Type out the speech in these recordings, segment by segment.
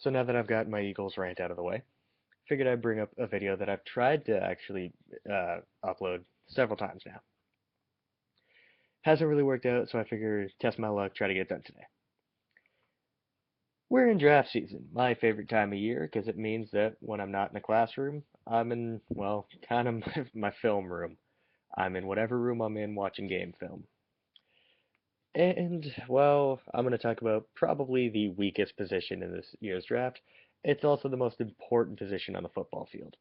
So now that I've got my Eagles rant out of the way, figured I'd bring up a video that I've tried to actually upload several times now. Hasn't really worked out, so I figured test my luck, try to get it done today. We're in draft season, my favorite time of year, because it means that when I'm not in the classroom, I'm in, well, kind of my film room. I'm in whatever room I'm in watching game film. And, well, I'm going to talk about probably the weakest position in this year's draft. It's also the most important position on the football field.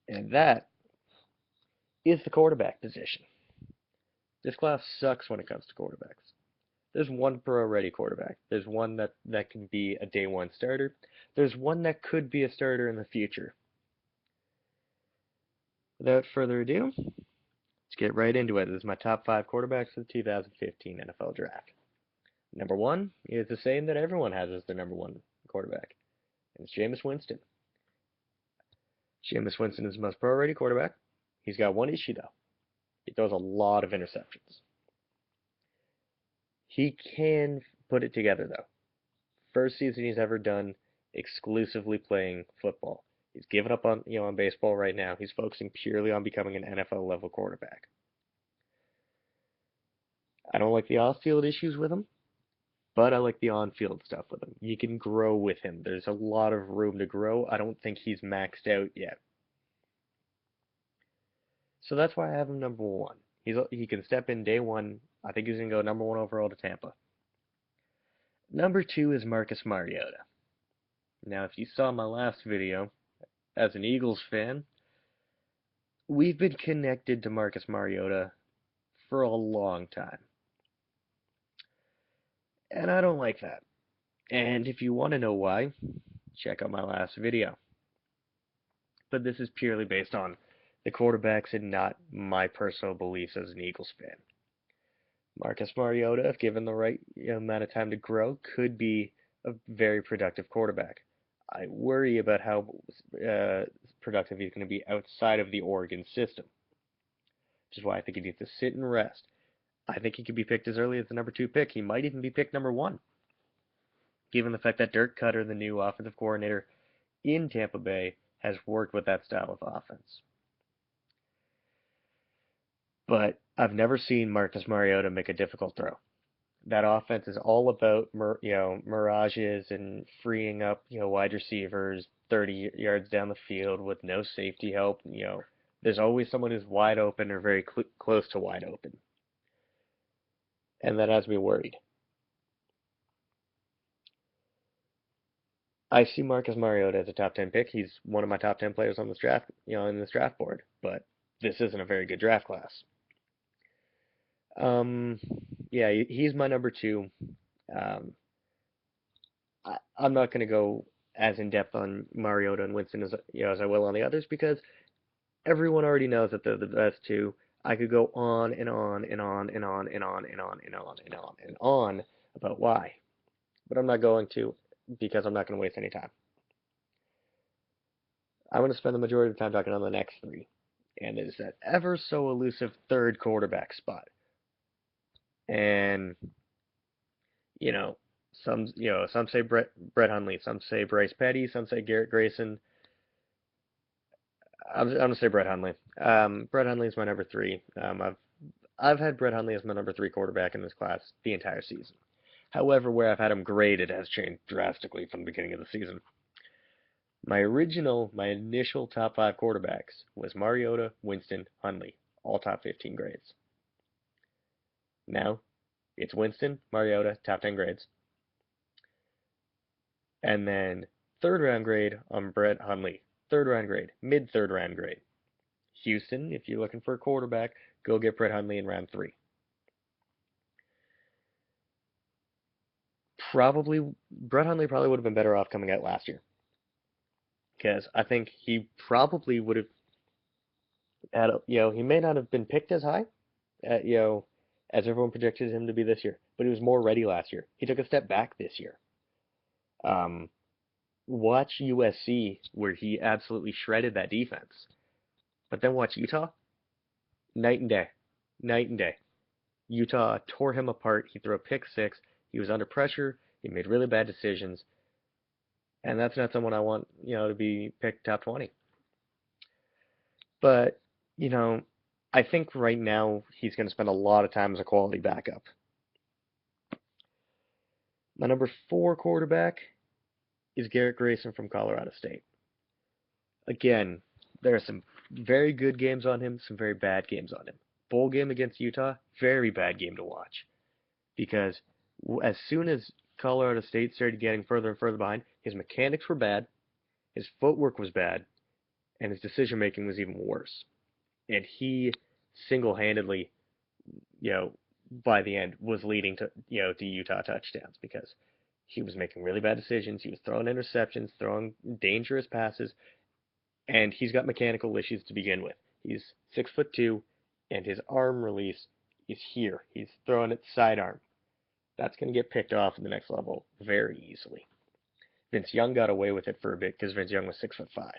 And that is the quarterback position. This class sucks when it comes to quarterbacks. There's one pro-ready quarterback. There's one that can be a day one starter. There's one that could be a starter in the future. Without further ado, let's get right into it. This is my top 5 quarterbacks for the 2015 NFL Draft. Number 1 is the same that everyone has as their number 1 quarterback, and it's Jameis Winston. Jameis Winston is the most pro-ready quarterback. He's got one issue, though. He throws a lot of interceptions. He can put it together, though. First season he's ever done exclusively playing football. He's given up on baseball right now. He's focusing purely on becoming an NFL level quarterback. I don't like the off-field issues with him, but I like the on-field stuff with him. You can grow with him. There's a lot of room to grow. I don't think he's maxed out yet. So that's why I have him number 1. He can step in day 1. I think he's going to go number 1 overall to Tampa. Number 2 is Marcus Mariota. Now, if you saw my last video, as an Eagles fan, we've been connected to Marcus Mariota for a long time. And I don't like that. And if you want to know why, check out my last video. But this is purely based on the quarterbacks and not my personal beliefs as an Eagles fan. Marcus Mariota, if given the right amount of time to grow, could be a very productive quarterback. I worry about how productive he's going to be outside of the Oregon system, which is why I think he needs to sit and rest. I think he could be picked as early as the number 2 pick. He might even be picked number 1, given the fact that Dirk Cutter, the new offensive coordinator in Tampa Bay, has worked with that style of offense. But I've never seen Marcus Mariota make a difficult throw. That offense is all about mirages and freeing up wide receivers 30 yards down the field with no safety help. There's always someone who's wide open or very close to wide open, and that has me worried. I see Marcus Mariota as a top 10 pick. He's one of my top 10 players on this draft, in this draft board. But this isn't a very good draft class. Yeah, he's my number 2. Um, I'm not going to go as in depth on Mariota and Winston as I will on the others because everyone already knows that they're the best 2. I could go on and on and on and on and on and on and on and on and on about why, but I'm not going to because I'm not going to waste any time. I'm going to spend the majority of the time talking on the next 3, and it is that ever so elusive third quarterback spot. And some say Brett Hundley, some say Bryce Petty, some say Garrett Grayson. I'm gonna say Brett Hundley. Brett Hundley is my number 3. I've had Brett Hundley as my number 3 quarterback in this class the entire season. However, where I've had him graded has changed drastically from the beginning of the season. My initial top 5 quarterbacks was Mariota, Winston, Hundley, all top 15 grades. Now, it's Winston, Mariota, top 10 grades. And then 3rd round grade on Brett Hundley. 3rd round grade, mid-3rd round grade. Houston, if you're looking for a quarterback, go get Brett Hundley in round 3. Brett Hundley probably would have been better off coming out last year. Because I think he probably would have had, he may not have been picked as high, as everyone projected him to be this year, but he was more ready last year. He took a step back this year. Watch USC, where he absolutely shredded that defense. But then watch Utah, night and day. Night and day. Utah tore him apart. He threw a pick 6. He was under pressure. He made really bad decisions. And that's not someone I want, to be picked top 20. But, you know, I think right now he's going to spend a lot of time as a quality backup. My number 4 quarterback is Garrett Grayson from Colorado State. Again, there are some very good games on him, some very bad games on him. Bowl game against Utah, very bad game to watch because as soon as Colorado State started getting further and further behind, his mechanics were bad, his footwork was bad, and his decision making was even worse. And he single-handedly, you know, by the end was leading to Utah touchdowns because he was making really bad decisions. He was throwing interceptions, throwing dangerous passes, and he's got mechanical issues to begin with. He's 6'2", and his arm release is here. He's throwing it sidearm. That's going to get picked off in the next level very easily. Vince Young got away with it for a bit because Vince Young was 6'5".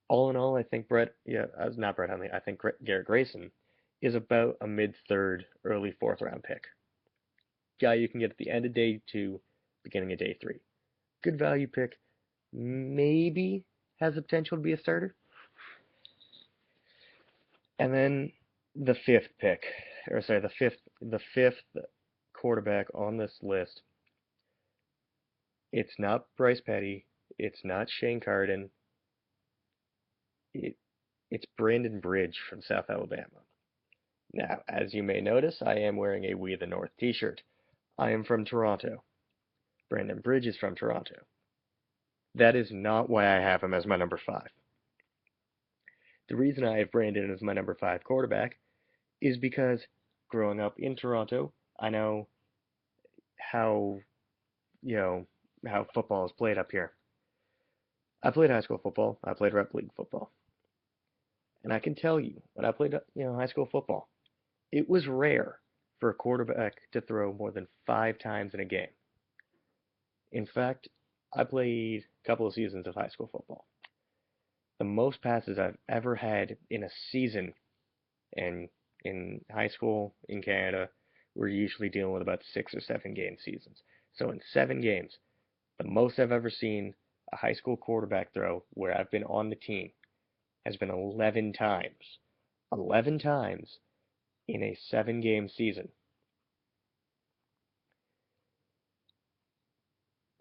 All in all, I think not Brett Hundley. I think Garrett Grayson is about a mid-third, early fourth-round pick. Guy you can get at the end of day 2, beginning of day 3. Good value pick. Maybe has the potential to be a starter. And then the fifth pick, or sorry, the fifth quarterback on this list. It's not Bryce Petty. It's not Shane Carden. It's Brandon Bridge from South Alabama. Now, as you may notice, I am wearing a We the North t-shirt. I am from Toronto. Brandon Bridge is from Toronto. That is not why I have him as my number 5. The reason I have Brandon as my number 5 quarterback is because growing up in Toronto, I know how, how football is played up here. I played high school football. I played rep league football. And I can tell you, when I played, high school football, it was rare for a quarterback to throw more than 5 times in a game. In fact, I played a couple of seasons of high school football. The most passes I've ever had in a season, and in high school in Canada, we're usually dealing with about 6 or 7 game seasons. So in 7 games, the most I've ever seen a high school quarterback throw where I've been on the team has been 11 times. 11 times in a 7-game season.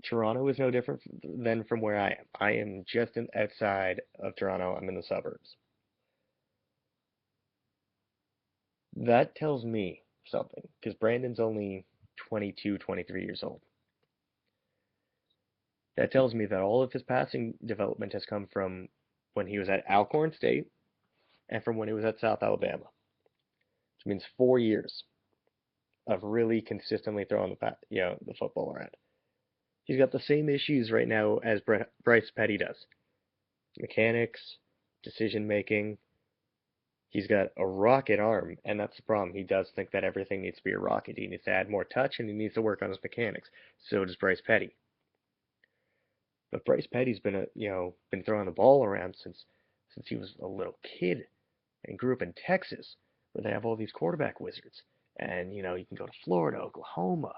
Toronto is no different than from where I am. I am just outside of Toronto. I'm in the suburbs. That tells me something, because Brandon's only 22, 23 years old. That tells me that all of his passing development has come from when he was at Alcorn State and from when he was at South Alabama. Which means 4 years of really consistently throwing the football around. He's got the same issues right now as Bryce Petty does. Mechanics, decision making. He's got a rocket arm, and that's the problem. He does think that everything needs to be a rocket. He needs to add more touch, and he needs to work on his mechanics. So does Bryce Petty. But Bryce Petty's been throwing the ball around since he was a little kid, and grew up in Texas, where they have all these quarterback wizards. And you can go to Florida, Oklahoma,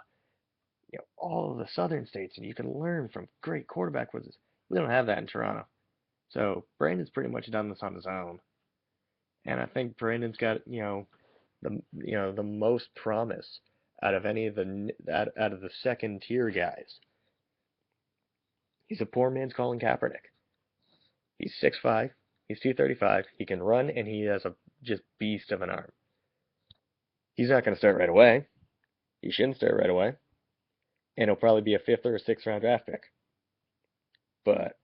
all of the southern states, and you can learn from great quarterback wizards. We don't have that in Toronto. So Brandon's pretty much done this on his own. And I think Brandon's got, the most promise out of any of out of the second tier guys. He's a poor man's Colin Kaepernick. He's 6'5", he's 235, he can run, and he has a just beast of an arm. He's not going to start right away. He shouldn't start right away. And he'll probably be a 5th or a 6th round draft pick. But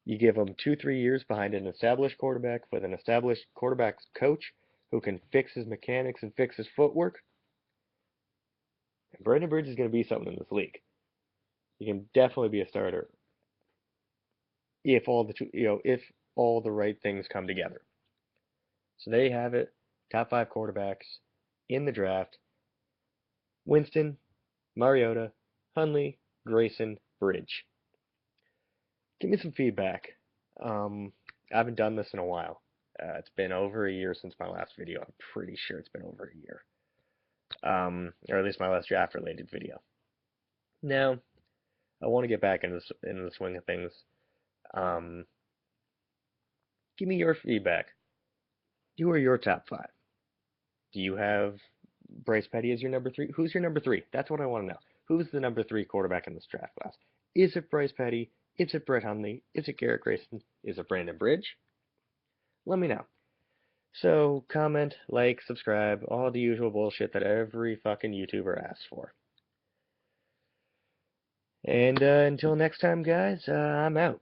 you give him 2-3 years behind an established quarterback with an established quarterback coach who can fix his mechanics and fix his footwork, and Brandon Bridge is going to be something in this league. He can definitely be a starter if all the right things come together. So there you have it. Top 5 quarterbacks in the draft: Winston, Mariota, Hundley, Grayson, Bridge. Give me some feedback. I haven't done this in a while. It's been over a year since my last video. I'm pretty sure it's been over a year. Or at least my last draft-related video. Now, I want to get back into the swing of things. Um, Give me your feedback. Who are your top five? Do you have Bryce Petty as your number three? Who's your number three? That's what I want to know. Who's the number three quarterback in this draft class? Is it Bryce Petty? Is it Brett Hundley? Is it Garrett Grayson? Is it Brandon Bridge? Let me know. So, comment, like, subscribe, all the usual bullshit that every fucking YouTuber asks for. And until next time, guys, I'm out.